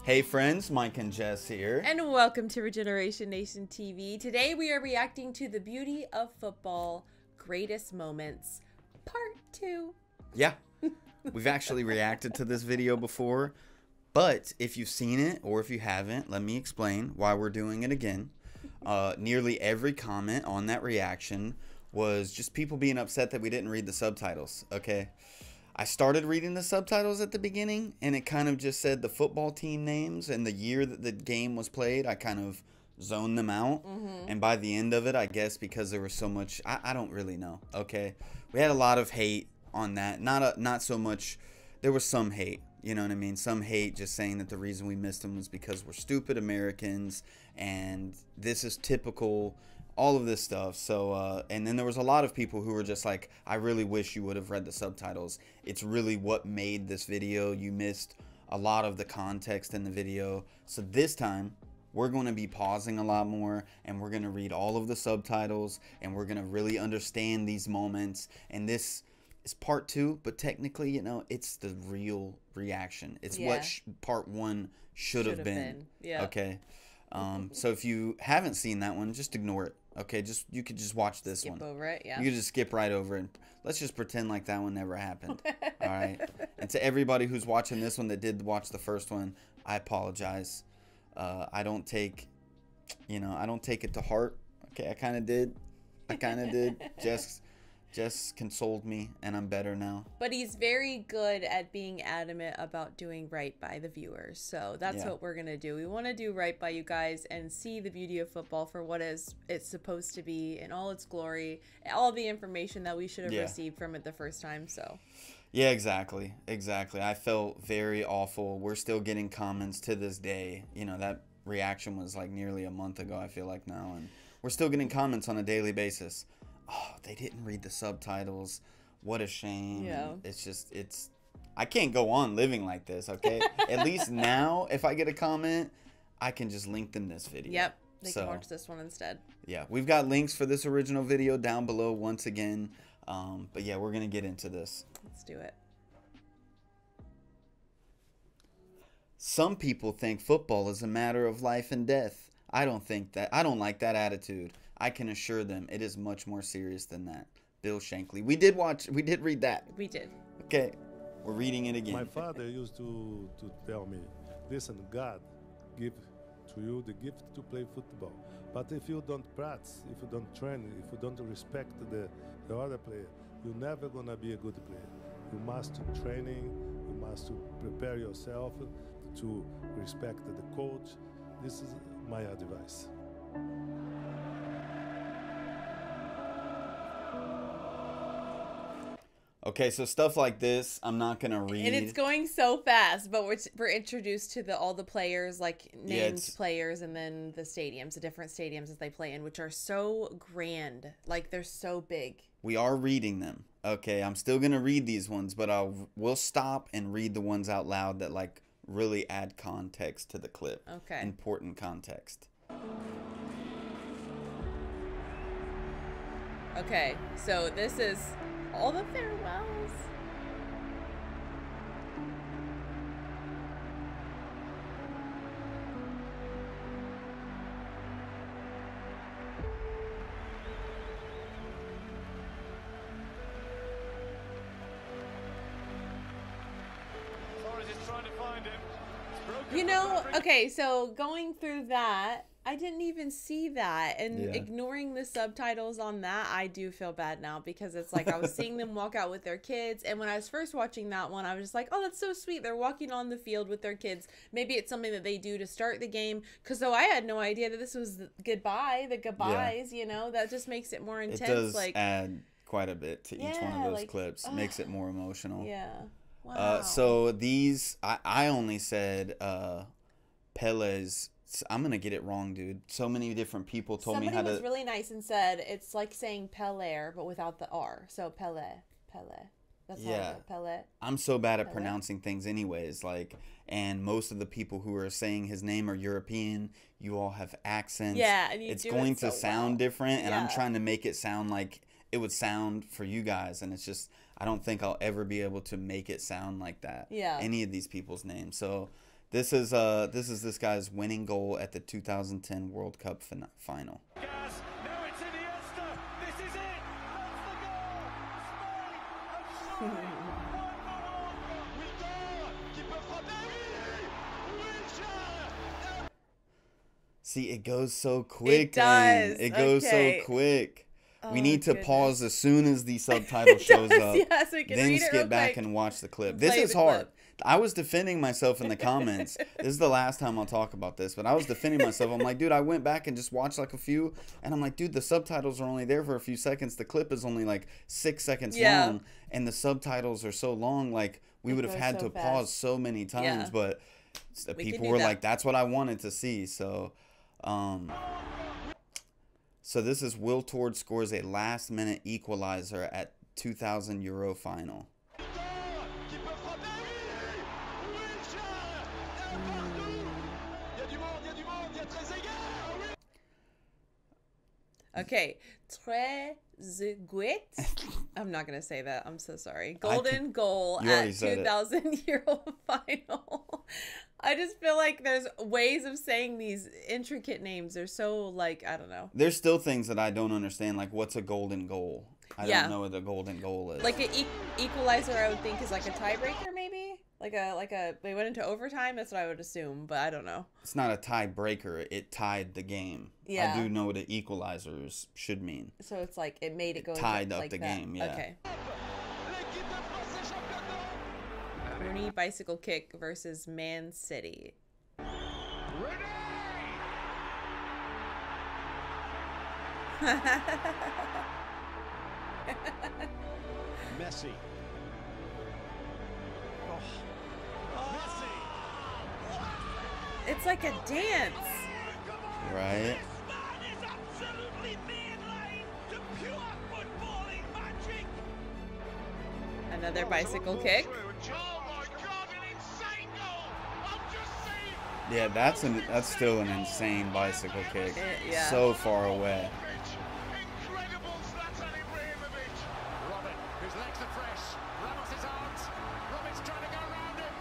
Hey friends, Mike and Jess here. And welcome to Regeneration Nation TV. Today we are reacting to The Beauty of Football, Greatest Moments, Part 2. Yeah, we've actually reacted to this video before, but if you've seen it or if you haven't, let me explain why we're doing it again. Nearly every comment on that reaction was just people being upset that we didn't read the subtitles, okay? I started reading the subtitles at the beginning, and it kind of just said the football team names and the year that the game was played. I kind of zoned them out, and by the end of it, I guess because there was so much, I don't really know, okay? We had a lot of hate on that. Not so much, there was some hate, you know what I mean? Some hate just saying that the reason we missed them was because we're stupid Americans, and this is typical, all of this stuff. So and then there was a lot of people who were just like, I really wish you would have read the subtitles. It's really what made this video. You missed a lot of the context in the video. So this time we're going to be pausing a lot more, and we're going to read all of the subtitles, and we're going to really understand these moments. And this is part 2, but technically, you know, it's the real reaction. It's what part 1 should have been. Yeah. Okay. So if you haven't seen that one, just ignore it. Okay, you could just watch this one. Skip over it, yeah. You could just skip right over it. And let's just pretend like that one never happened. All right. And to everybody who's watching this one that did watch the first one, I apologize. I don't take it to heart. Okay, I kind of did. Jess consoled me, and I'm better now. But he's very good at being adamant about doing right by the viewers. So that's what we're going to do. We want to do right by you guys and see the beauty of football for what it's supposed to be in all its glory, all the information that we should have received from it the first time. So yeah, exactly. I felt very awful. We're still getting comments to this day. You know, that reaction was like nearly a month ago, I feel like now, and we're still getting comments on a daily basis. Oh, they didn't read the subtitles. What a shame. Yeah. It's I can't go on living like this, okay? At least now, if I get a comment, I can just link them this video. Yep. They can watch this one instead. Yeah. We've got links for this original video down below once again. But yeah, we're going to get into this. Let's do it. Some people think football is a matter of life and death. I don't think that. I don't like that attitude. I can assure them it is much more serious than that. Bill Shankly. We did read that. We did. Okay. We're reading it again. My father used to tell me, listen, God give to you the gift to play football. But if you don't practice, if you don't train, if you don't respect the other player, you're never going to be a good player. You must training, you must prepare yourself to respect the coach. This is my advice. Okay, so stuff like this, I'm not gonna read. And it's going so fast, but we're introduced to all the players, like named players, and then the stadiums, the different stadiums that they play in, which are so grand, like they're so big. We are reading them. Okay, I'm still gonna read these ones, but we'll stop and read the ones out loud that like really add context to the clip. Okay. Important context. Okay, so this is all the farewells. You know, okay, so going through that, I didn't even see that, and ignoring the subtitles on that, I do feel bad now, because it's like I was seeing them walk out with their kids, and when I was first watching that one, I was just like, oh, that's so sweet. They're walking on the field with their kids. Maybe it's something that they do to start the game, because though I had no idea that this was the goodbyes, you know, that just makes it more intense. It does add quite a bit to each one of those clips. Makes it more emotional. Yeah. Wow. So these, I only said Pele's. I'm gonna get it wrong, dude. So many different people told me how to. Somebody was really nice and said it's like saying Pele, but without the R. So Pele. That's how Pele. I'm so bad at pronouncing things, anyways. Like, and most of the people who are saying his name are European. You all have accents. Yeah, and it's going to sound different, and I'm trying to make it sound like it would sound for you guys, and it's just I don't think I'll ever be able to make it sound like that. Yeah. Any of these people's names. So This is this guy's winning goal at the 2010 World Cup final. See, it goes so quick. It does. It goes Okay. so quick. Oh, We need to goodness. pause as soon as the subtitle shows up. Yeah, so we can Then read it real skip back quick. and watch the clip. Play This is the hard. clip. I was defending myself in the comments. This is the last time I'll talk about this, but I was defending myself. I'm like, dude, I went back and just watched like a few, and I'm like, dude, the subtitles are only there for a few seconds. The clip is only like 6 seconds long, and the subtitles are so long. Like, we would have goes had so to pause fast. so many times, Yeah. but We can people do were that. like, that's what I wanted to see. So, so this is Will Tord scores a last-minute equalizer at 2000 Euro final. Okay, Trezeguet. I'm not gonna say that. I'm so sorry. Golden goal You already at said it. 2000 Euro final. I just feel like there's ways of saying these intricate names. They're so like I don't know. There's still things that I don't understand, like what's a golden goal? I Yeah. don't know what a golden goal is. Like an equalizer, I would think is like a tiebreaker, maybe. Like a they went into overtime. That's what I would assume, but I don't know. It's not a tiebreaker. It tied the game. Yeah. I do know what an equalizers should mean. So it's like it made it go Tied up like the that. game, yeah. Okay. Rooney bicycle kick versus Man City. Messi. It's like a dance. Right? Another bicycle kick. Yeah, that's still an insane bicycle kick. Yeah. So far away. Robin, whose legs are fresh. Ramos' arms. Robin's trying to go around him.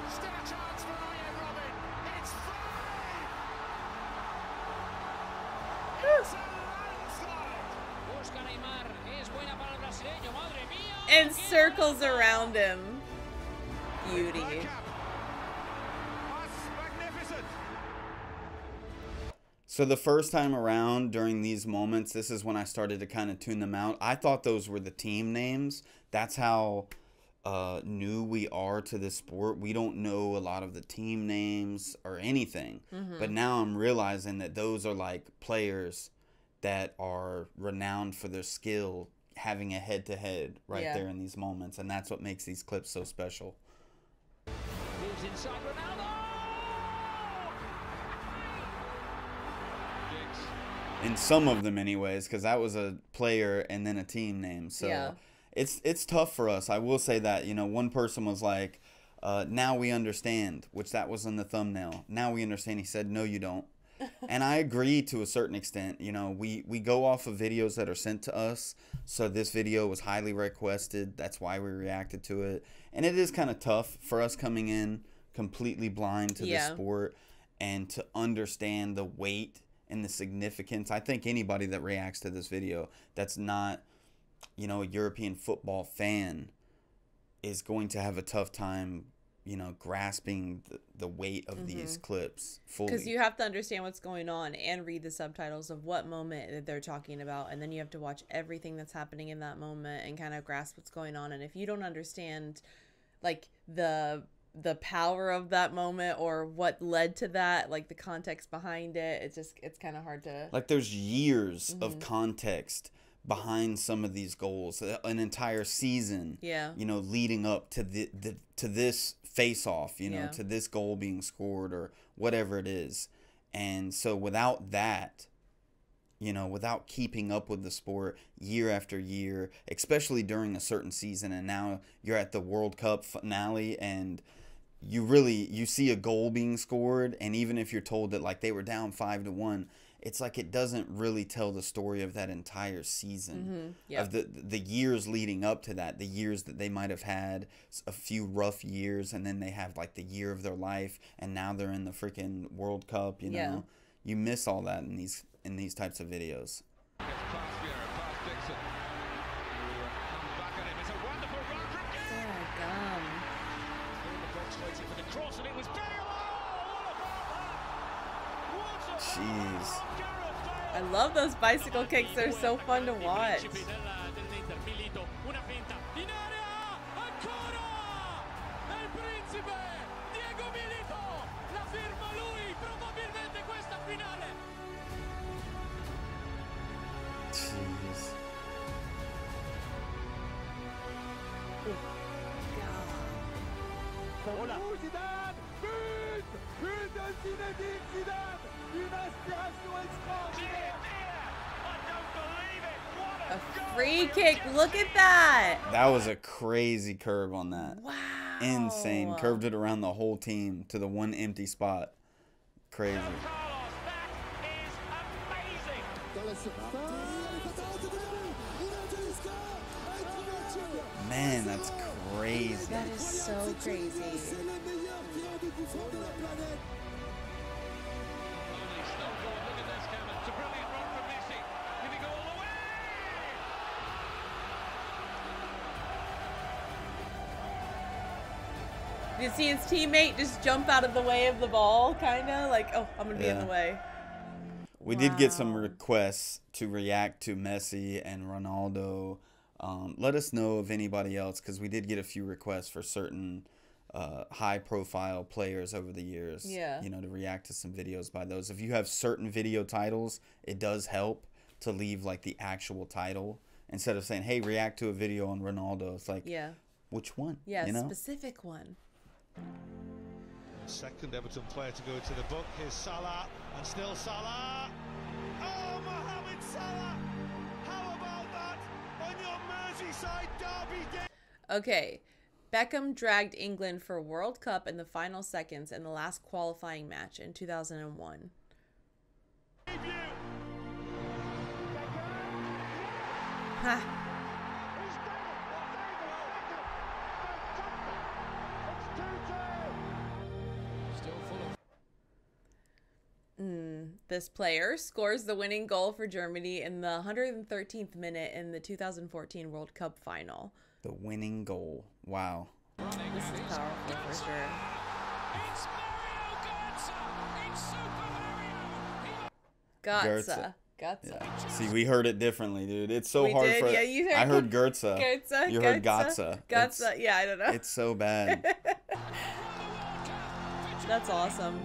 Still a chance for Ryan Robin. It's free. It's a landslide. Busca Neymar, es buena para el brasileño, madre mía. And circles around him. Beauty. That's magnificent. So the first time around during these moments, this is when I started to kind of tune them out. I thought those were the team names. That's how new we are to this sport. We don't know a lot of the team names or anything. But now I'm realizing that those are like players that are renowned for their skill, having a head-to-head right Yeah. there in these moments. And that's what makes these clips so special. Moves inside Ronaldo. In some of them anyways, because that was a player and then a team name. So Yeah. it's tough for us. I will say that, one person was like, now we understand, which that was in the thumbnail. Now we understand. He said, no, you don't. And I agree to a certain extent. We go off of videos that are sent to us. So this video was highly requested. That's why we reacted to it. And it is kind of tough for us coming in completely blind to Yeah. the sport and to understand the weight and the significance. I think anybody that reacts to this video that's not, a European football fan is going to have a tough time, grasping the weight of these clips fully. Because you have to understand what's going on and read the subtitles of what moment that they're talking about. And then you have to watch everything that's happening in that moment and kind of grasp what's going on. And if you don't understand, like, the power of that moment or what led to that, like the context behind it, it's kind of hard to... Like, there's years of context behind some of these goals, an entire season, Yeah. leading up to to this face-off, Yeah. to this goal being scored or whatever it is. And so without that, without keeping up with the sport year after year, especially during a certain season, and now you're at the World Cup finale and you see a goal being scored, and even if you're told that like they were down 5-1, it's like it doesn't really tell the story of that entire season, Yep. of the years leading up to that, the years that they might have had a few rough years, and then they have like the year of their life, and now they're in the freaking World Cup. You know, you miss all that in these types of videos. Jeez. I love those bicycle kicks. They're so fun to watch. Jeez. A free kick. Look at that. That was a crazy curve on that. Wow. Insane. Curved it around the whole team to the one empty spot. Crazy. Man, that's crazy. That is so crazy. Did you see his teammate just jump out of the way of the ball, kind of? Like, oh, I'm going to be in the way. We did get some requests to react to Messi and Ronaldo. Let us know of anybody else, because we did get a few requests for certain high-profile players over the years. Yeah. You know, to react to some videos by those. If you have certain video titles, it does help to leave, like, the actual title. Instead of saying, hey, react to a video on Ronaldo. It's like, which one? Yeah, you know? Specific one. Second Everton player to go to the book. Here's Salah, and still Salah. Oh, Mohamed Salah! How about that on your Merseyside derby day? Okay, Beckham dragged England for World Cup in the final seconds in the last qualifying match in 2001. Ha! This player scores the winning goal for Germany in the 113th minute in the 2014 World Cup final. The winning goal. Wow. This is powerful for sure. Götze. Yeah. See, we heard it differently, dude. It's so hard did? for. Yeah, you heard I heard Götze. Götze. You heard Götze. Götze. Yeah, I don't know. It's so bad. That's awesome.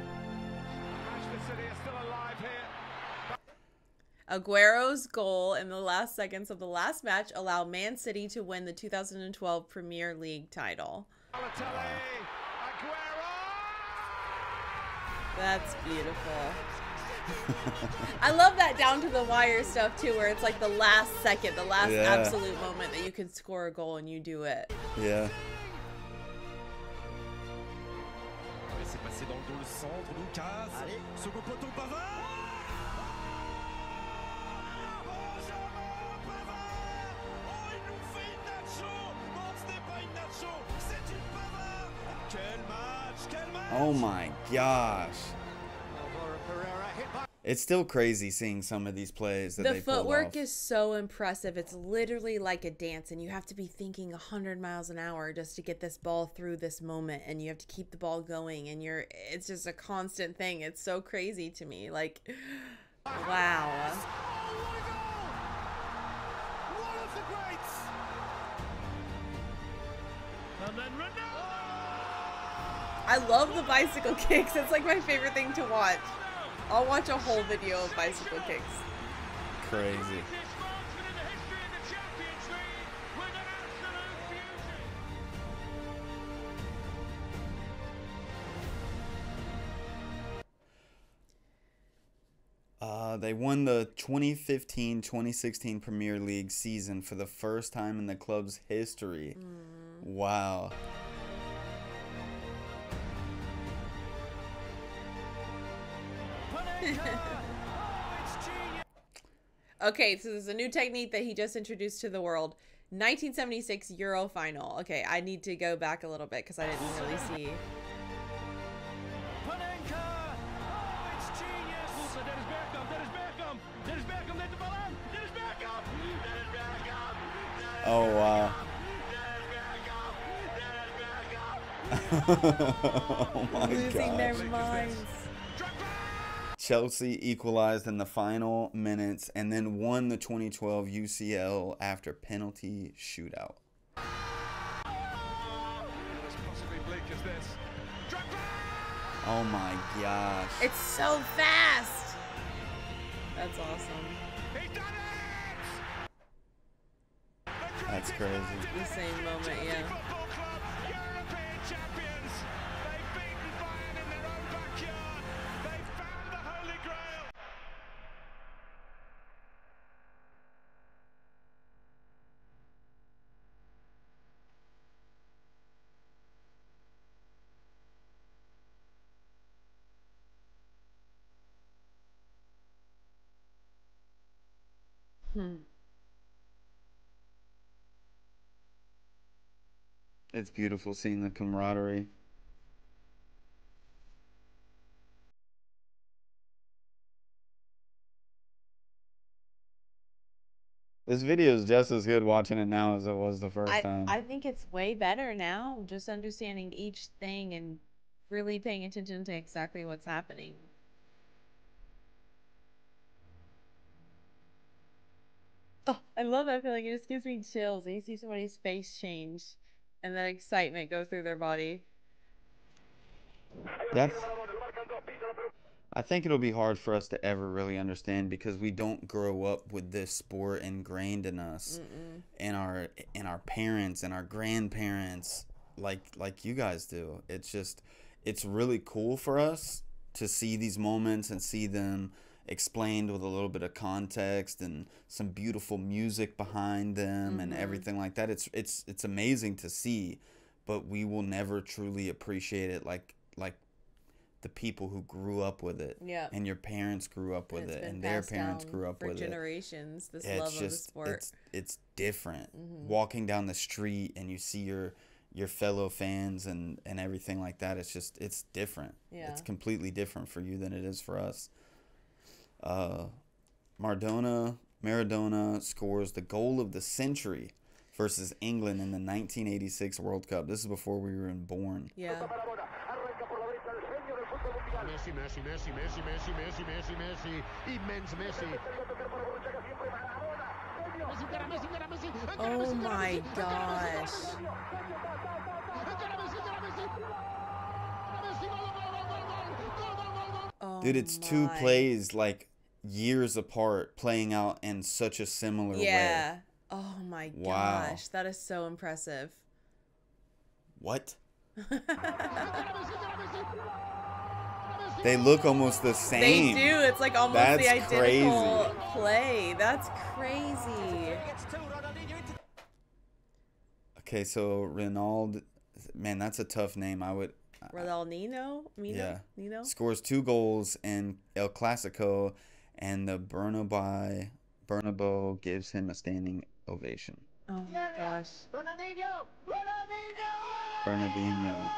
Aguero's goal in the last seconds of the last match allowed Man City to win the 2012 Premier League title. That's beautiful. I love that down to the wire stuff too, where it's like the last second, the last absolute moment that you can score a goal and you do it. Yeah. Oh my gosh. It's still crazy seeing some of these plays that they pulled off. The footwork is so impressive. It's literally like a dance, and you have to be thinking 100 miles an hour just to get this ball through this moment, and you have to keep the ball going, and it's just a constant thing. It's so crazy to me. Like, wow. One of the greats. And then I love the bicycle kicks. It's like my favorite thing to watch. I'll watch a whole video of bicycle kicks. Crazy. They won the 2015-2016 Premier League season for the first time in the club's history. Wow. Okay, so there's a new technique that he just introduced to the world. 1976 Euro final. Okay, I need to go back a little bit because I didn't really see. Oh, wow. Oh my Losing their gosh. minds. Chelsea equalized in the final minutes and then won the 2012 UCL after penalty shootout. Oh my gosh. It's so fast. That's awesome. That's crazy. The same moment, yeah. It's beautiful seeing the camaraderie. This video is just as good watching it now as it was the first time. I think it's way better now, just understanding each thing and really paying attention to exactly what's happening. Oh, I love that feeling. It just gives me chills. And you see somebody's face change and that excitement go through their body. I think it'll be hard for us to ever really understand because we don't grow up with this sport ingrained in us, and our parents and our grandparents like you guys do. It's really cool for us to see these moments and see them explained with a little bit of context and some beautiful music behind them and everything like that. It's amazing to see, but we will never truly appreciate it like the people who grew up with it. Yeah. And your parents grew up with it, and their parents grew up with it. For generations, this It's love of the just sport. it's different. Walking down the street and you see your fellow fans and everything like that. It's different. Yeah. It's completely different for you than it is for us. Maradona scores the goal of the century versus England in the 1986 World Cup. This is before we were even born. Yeah. Messi, Messi, Messi, Messi, Messi, Messi, Messi, Messi, immens Messi. Oh my gosh. Oh Dude, it's two plays like years apart playing out in such a similar way. Yeah. Oh my Wow. gosh. That is so impressive. What? They look almost the same. They do. It's like almost That's the identical crazy. play. That's crazy. Okay, so Ronaldo, man, that's a tough name. Ronaldinho? Yeah. Nino? Scores 2 goals in El Clasico, and the Bernabeu gives him a standing ovation. Oh my gosh. Bernardinho.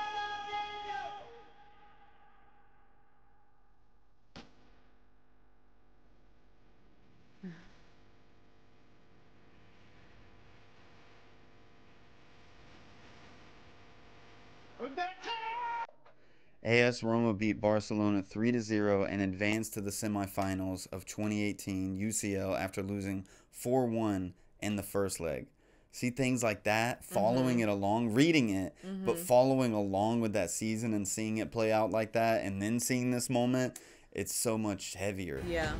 AS Roma beat Barcelona 3-0 and advanced to the semifinals of 2018 UCL after losing 4-1 in the first leg. See things like that, following it along, reading it, but following along with that season and seeing it play out like that, and then seeing this moment, it's so much heavier. Yeah.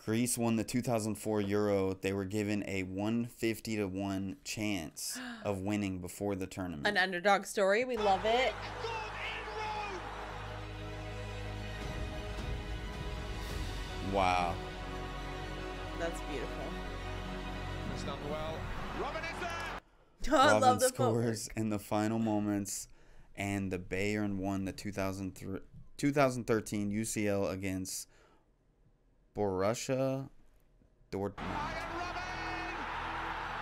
Greece won the 2004 Euro. They were given a 150-1 chance of winning before the tournament. An underdog story. We love it. Wow. That's beautiful. It's done well. Robin is there. Oh, I Robin love the scores in the final moments, and the Bayern won the 2013 UCL against Borussia Dortmund. Bayern Robin!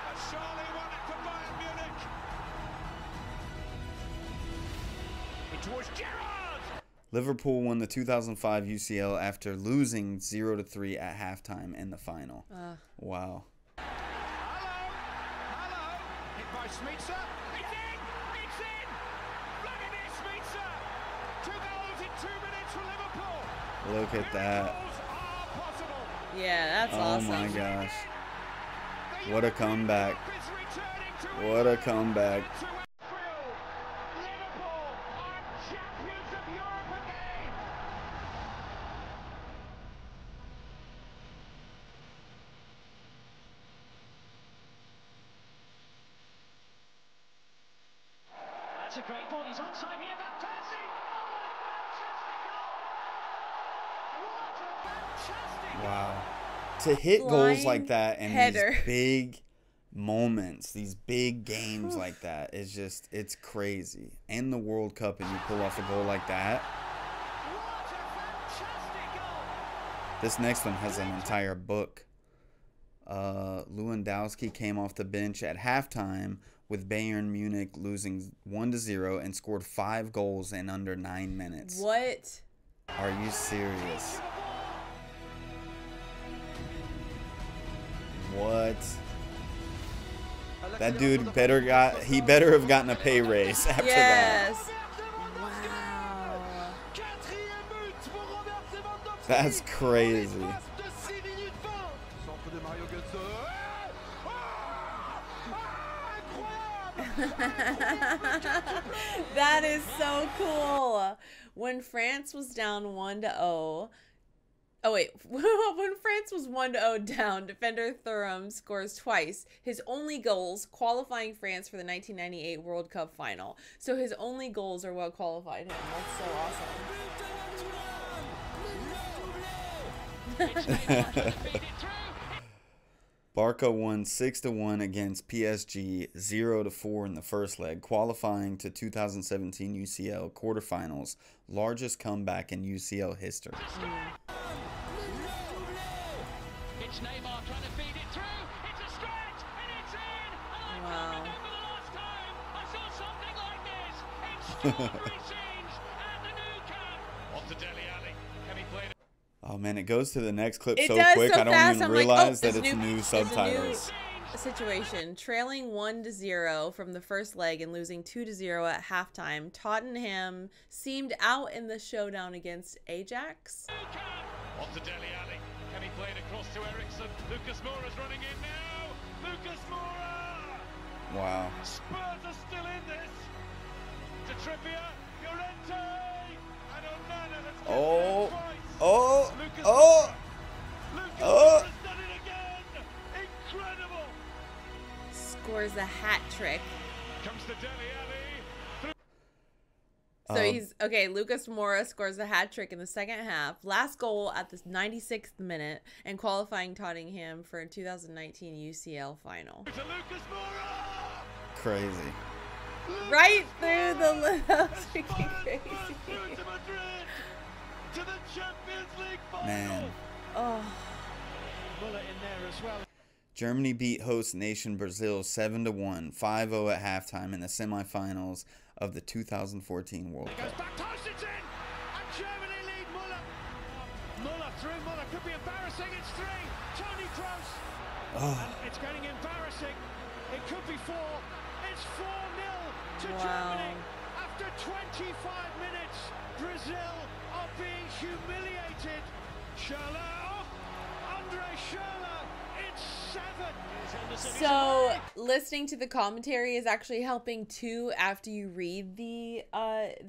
And surely won it for Bayern Munich. It was Gerrard! Liverpool won the 2005 UCL after losing 0-3 at halftime in the final. Wow. Hello! Hit by Smitsa. It's in! It's in! Vladimir Smitsa! 2 goals in 2 minutes for Liverpool. Look at that. Miracles are possible. Yeah, that's Oh awesome. my gosh. The What a European comeback. Cup is returning to What a England. comeback. To Anfield. Liverpool are champions of Europe again. That's a great ball. He's onside here. Van Persie. Oh, what a fantastic goal! Wow. To hit goals like Blind that and header. these big moments, these big games like that, is just, it's crazy. And the World Cup, and you pull off a goal like that. What a fantastic goal! This next one has an entire book. Lewandowski came off the bench at halftime with Bayern Munich losing 1-0 and scored 5 goals in under 9 minutes. What? Are you serious? What? That dude better have gotten a pay raise after that. Yes. Wow. That's crazy. That is so cool. When France was down 1-0. Oh wait, when France was 1-0 down, defender Thuram scores twice. His only goals qualifying France for the 1998 World Cup final. So his only goals are what qualified him. That's so awesome. Barca won 6-1 against PSG, 0-4 in the first leg, qualifying to 2017 UCL quarterfinals, largest comeback in UCL history. It's Neymar trying to feed it through. It's a stretch and it's in. And I can't remember the last time I saw something like this. It's strawberry scenes at the Nou Camp. On to Dele Alli. Can he play it? Oh man, it goes to the next clip It so does quick, so I don't fast, even I'm like, realize oh, that it's new subtitles. Situation. Trailing 1-0 from the first leg and losing 2-0 at halftime. Tottenham seemed out in the showdown against Ajax. On to Dele Alli. Can he play it across to Ericsson? Lucas Moura's running in now. Lucas Moura! Wow. Spurs are still in this. To Trippier. Llorente. And Onana that's Oh, twice. oh, Lucas oh, Moura. Lucas oh. Moura's done it again. Incredible. Scores a hat trick. Comes to Dele Alli. So he's okay. Lucas Moura scores a hat trick in the second half. Last goal at the 96th minute and qualifying Tottenham for a 2019 UCL final. To Lucas Moura. Crazy. Right through the that was freaking Through crazy. to Madrid. To the Champions League final. Man. Oh, Muller in there as well. Germany beat host nation Brazil 7-1, 5-0 at halftime in the semifinals of the 2014 World Goes Cup. back, Tošić in, and Germany lead Muller. Muller through, Muller could be embarrassing. It's 3. Tony Kroos. Oh, And it's getting embarrassing. It could be 4. It's 4-0 to Wow. Germany. After 25 minutes, Brazil are being humiliated. Schürrle, Andre Schürrle, it's 7. so listening to the commentary is actually helping too after you read the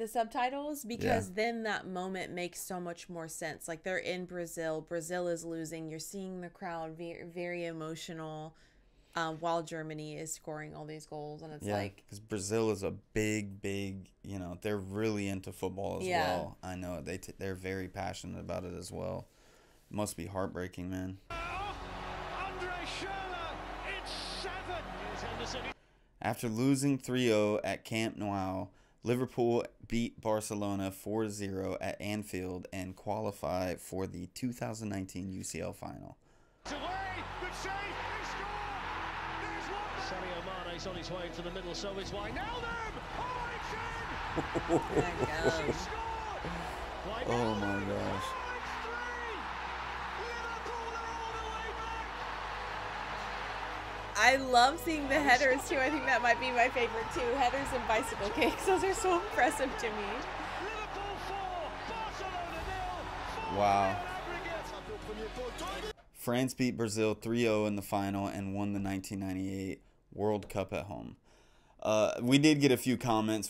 subtitles, because then that moment makes so much more sense. Like, they're in Brazil. Brazil is losing. You're seeing the crowd very, very emotional. While Germany is scoring all these goals, and it's like, because Brazil is a big, they're really into football as well. I know they're very passionate about it as well. It must be heartbreaking, man. After losing 3-0 at Camp Nou, Liverpool beat Barcelona 4-0 at Anfield and qualify for the 2019 UCL final. Sadio Mane's on his way to the middle, so it's Wijnaldum. Oh my gosh. I love seeing the headers too. I think that might be my favorite too. Headers and bicycle kicks. Those are so impressive to me. Wow. France beat Brazil 3-0 in the final and won the 1998 World Cup at home. We did get a few comments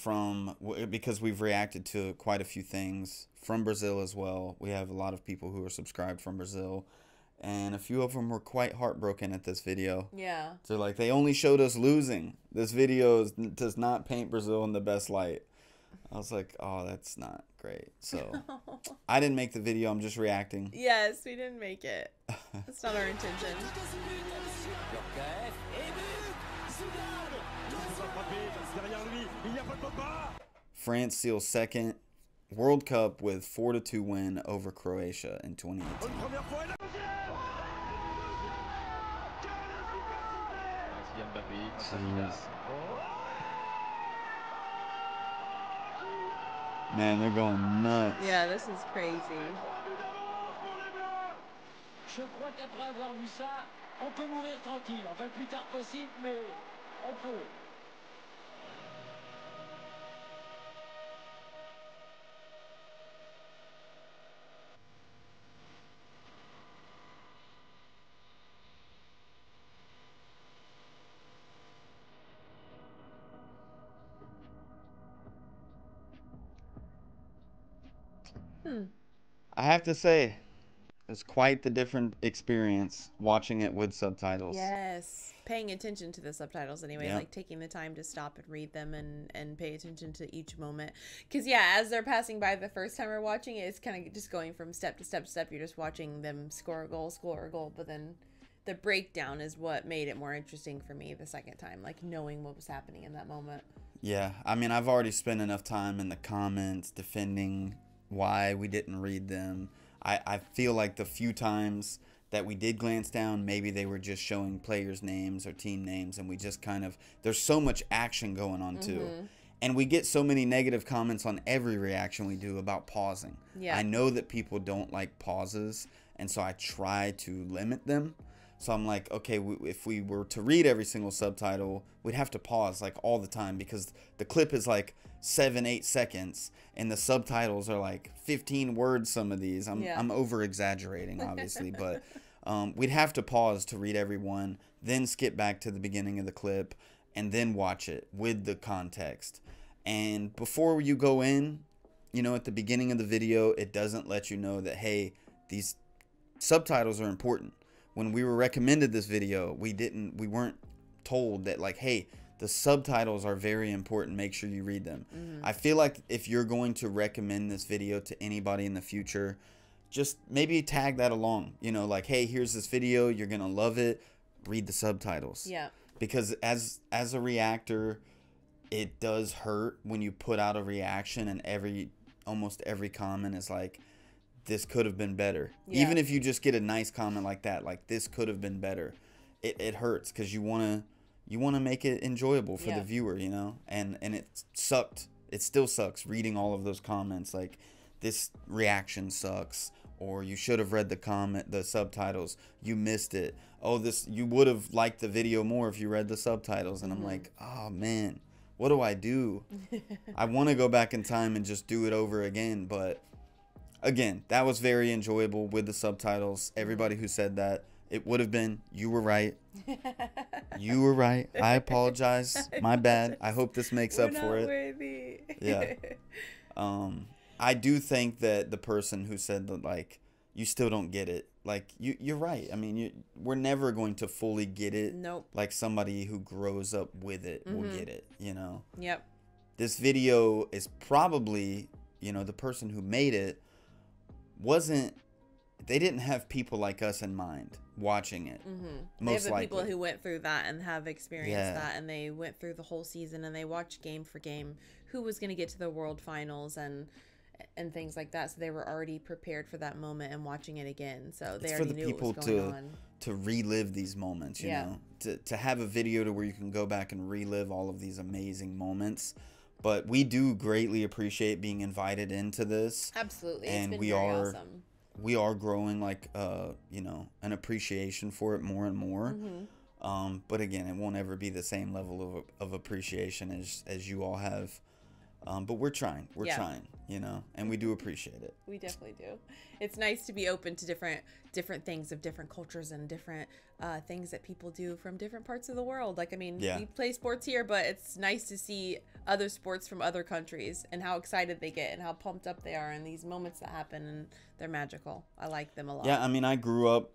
because we've reacted to quite a few things from Brazil as well. We have a lot of people who are subscribed from Brazil, and a few of them were quite heartbroken at this video. Yeah. They're like, they only showed us losing. This video does not paint Brazil in the best light. I was like, oh, that's not great. So I didn't make the video. I'm just reacting. Yes, we didn't make it. That's not our intention. France seals second World Cup with 4-2 win over Croatia in 2018. Man, they're going nuts. Yeah, this is crazy. Je crois qu'après avoir vu ça, on peut mourir tranquille. Enfin, le plus tard possible, mais on peut. I have to say, it's quite the different experience watching it with subtitles. Yes. Paying attention to the subtitles anyway, Yeah. like taking the time to stop and read them and pay attention to each moment. Because, yeah, as they're passing by the first time we're watching it, it's kind of just going from step to step to step. You're just watching them score a goal. But then the breakdown is what made it more interesting for me the second time, like knowing what was happening in that moment. Yeah, I mean, I've already spent enough time in the comments defending why we didn't read them. I feel like the few times that we did glance down, maybe they were just showing players' names or team names, and we just kind of, there's so much action going on too. And we get so many negative comments on every reaction we do about pausing. Yeah. I know that people don't like pauses, and so I try to limit them. So I'm like, okay, if we were to read every single subtitle, we'd have to pause like all the time because the clip is like 7-8 seconds and the subtitles are like 15 words. Some of these I'm over exaggerating obviously, but we'd have to pause to read every one, then skip back to the beginning of the clip and then watch it with the context. And before you go in, you know, at the beginning of the video, it doesn't let you know that, hey, these subtitles are important. When we were recommended this video, we weren't told that, like, hey, the subtitles are very important. Make sure you read them. I feel like if you're going to recommend this video to anybody in the future, just maybe tag that along. You know, like, hey, here's this video. You're going to love it. Read the subtitles. Yeah. Because as a reactor, it does hurt when you put out a reaction and almost every comment is like, this could have been better. Yeah. Even if you just get a nice comment like that, like this could have been better, it hurts because you want to make it enjoyable for the viewer, you know. And it sucked. It still sucks reading all of those comments like this reaction sucks, or you should have read the subtitles, you missed it. Oh, you would have liked the video more if you read the subtitles. And I'm like, oh man, what do I do? I want to go back in time and just do it over again, but again, that was very enjoyable with the subtitles. Everybody who said that, it would have been, you were right. You were right. I apologize. My bad. I hope this makes up for it. Worthy. Yeah. I do think that the person who said that, like, you still don't get it, like, you're right. I mean, we're never going to fully get it. Nope. Like somebody who grows up with it will get it, you know? Yep. This video is probably, you know, the person who made it they didn't have people like us in mind watching it. They have the people who went through that and have experienced that, and they went through the whole season and they watched game for game who was going to get to the World Finals and things like that. So they were already prepared for that moment and watching it again. So they already knew what was going on. To relive these moments, you know, to have a video to where you can go back and relive all of these amazing moments. But we do greatly appreciate being invited into this. Absolutely. And it's been very awesome. We are growing, like, you know, an appreciation for it more and more. But again, it won't ever be the same level of appreciation as you all have. But we're trying. We're trying, you know, and we do appreciate it. We definitely do. It's nice to be open to different things of different cultures and different things that people do from different parts of the world. Like, I mean, we play sports here, but it's nice to see other sports from other countries and how excited they get and how pumped up they are and these moments that happen, and they're magical. I like them a lot. Yeah, I mean, I grew up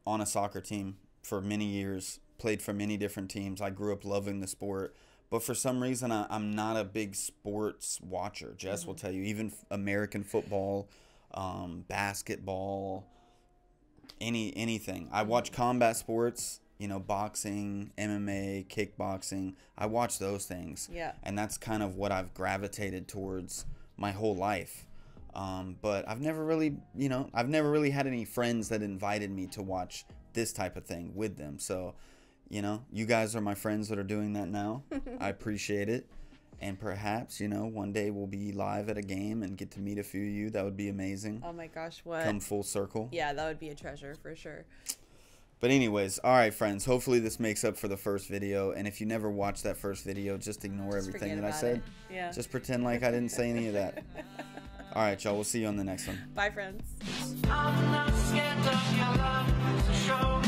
on a soccer team for many years, played for many different teams. I grew up loving the sport. But for some reason, I'm not a big sports watcher. Jess will tell you, even American football, basketball, anything. I watch combat sports, you know, boxing, MMA, kickboxing. I watch those things. Yeah. And that's kind of what I've gravitated towards my whole life. But I've never really, you know, had any friends that invited me to watch this type of thing with them. So, you know, you guys are my friends that are doing that now. I appreciate it. And perhaps, you know, one day we'll be live at a game and get to meet a few of you. That would be amazing. Oh my gosh, what? Come full circle. Yeah, that would be a treasure for sure. But anyways, all right, friends. Hopefully this makes up for the first video. And if you never watched that first video, just ignore everything that I said. Yeah. Just pretend like I didn't say any of that. All right, y'all. We'll see you on the next one. Bye, friends. I'm not scared of your love, so show